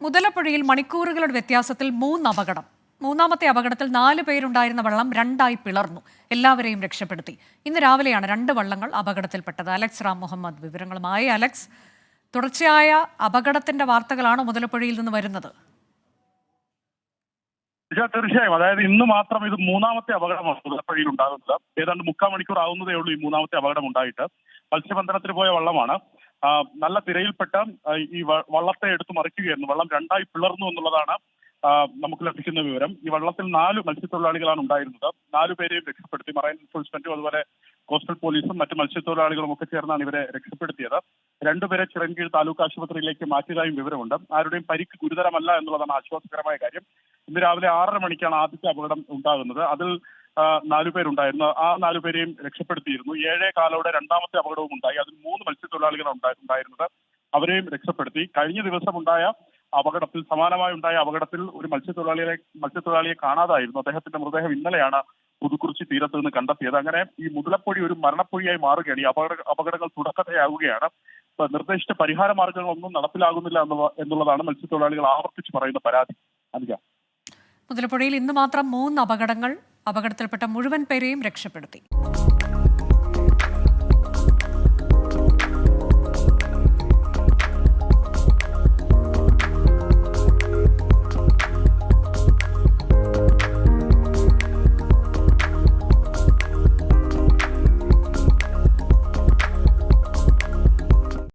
മുതലപ്പുഴയിൽ മണിക്കൂറുകളുടെ വ്യത്യാസത്തിൽ 3 അപകടം. മൂന്നാമത്തെ അപകടത്തിൽ 4 പേരുണ്ടായിരുന്ന വള്ളം 2ആയി പിളർന്നു. എല്ലാവരെയും രക്ഷപ്പെടുത്തി. ഇന്ന് രാവിലെയാണ് 2 വള്ളങ്ങൾ അപകടത്തിൽപ്പെട്ടത്. അലക്സ് റാം മുഹമ്മദ് വിവരങ്ങളുമായി. അലക്സ്, തുടർച്ചയായ അപകടത്തിന്റെ വാർത്തകളാണ് മുതലപ്പുഴയിൽ നിന്ന് വരുന്നത്. തീർച്ചയായും, അതായത് ഇന്ന് മാത്രം ഇത് മൂന്നാമത്തെ അപകടമാണ് മുതലപ്പുഴയിൽ ഉണ്ടാകുന്നത്. ഏതാണ്ട് 3/4 മണിക്കൂർ ആവുന്നതേ ഉള്ളൂ ഈ മൂന്നാമത്തെ അപകടം ഉണ്ടായിട്ട്. മത്സ്യബന്ധനത്തിന് പോയ വള്ളമാണ്. നല്ല തിരയിൽപ്പെട്ട ഈ വള്ളത്തെ എടുത്തു മറിക്കുകയായിരുന്നു. വള്ളം 2ആയി പിളർന്നു എന്നുള്ളതാണ് നമുക്ക് ലഭിക്കുന്ന വിവരം. ഈ വള്ളത്തിൽ 4 മത്സ്യത്തൊഴിലാളികളാണ് ഉണ്ടായിരുന്നത്. 4 പേരെയും രക്ഷപ്പെടുത്തി. മറൈൻ എൻഫോഴ്സ്മെന്റും അതുപോലെ കോസ്റ്റൽ പോലീസും മറ്റു മത്സ്യത്തൊഴിലാളികളും ഒക്കെ ചേർന്നാണ് ഇവരെ രക്ഷപ്പെടുത്തിയത്. 2 പേരെ ചിറൻകീഴ് താലൂക്ക് ആശുപത്രിയിലേക്ക് മാറ്റിയതായും വിവരമുണ്ട്. ആരുടെയും പരിക്ക് ഗുരുതരമല്ല എന്നുള്ളതാണ് ആശ്വാസകരമായ കാര്യം. ഇന്ന് രാവിലെ 6:30 മണിക്കാണ് ആദ്യത്തെ അപകടം ഉണ്ടാകുന്നത്. അതിൽ 4 പേരുണ്ടായിരുന്നു. ആ 4 പേരെയും രക്ഷപ്പെടുത്തിയിരുന്നു. 7:15 രണ്ടാമത്തെ അപകടവും ഉണ്ടായി. അതിൽ 3 മത്സ്യത്തൊഴിലാളികളാണ് ഉണ്ടായിരുന്നത്. അവരെയും രക്ഷപ്പെടുത്തി. കഴിഞ്ഞ ദിവസം ഉണ്ടായ അപകടത്തിൽ, സമാനമായി ഉണ്ടായ അപകടത്തിൽ ഒരു മത്സ്യത്തൊഴിലാളിയെ കാണാതായിരുന്നു. അദ്ദേഹത്തിന്റെ മൃതദേഹം ഇന്നലെയാണ് പുതുക്കുറിച്ചി തീരത്ത് നിന്ന് കണ്ടെത്തിയത്. അങ്ങനെ ഈ മുതലപ്പൊഴി ഒരു മരണപ്പൊഴിയായി മാറുകയാണ്. ഈ അപകടങ്ങൾ തുടക്കത്തെയാവുകയാണ്. നിർദ്ദേശിച്ച പരിഹാര മാർഗങ്ങളൊന്നും നടപ്പിലാകുന്നില്ല എന്നുള്ളതാണ് മത്സ്യത്തൊഴിലാളികൾ ആവർത്തിച്ച് പറയുന്ന പരാതി. അനിക, മുതലപ്പുഴയിൽ ഇന്ന് മാത്രം 3 അപകടങ്ങൾ. അപകടത്തിൽപ്പെട്ട മുഴുവൻ പേരെയും രക്ഷപ്പെടുത്തി.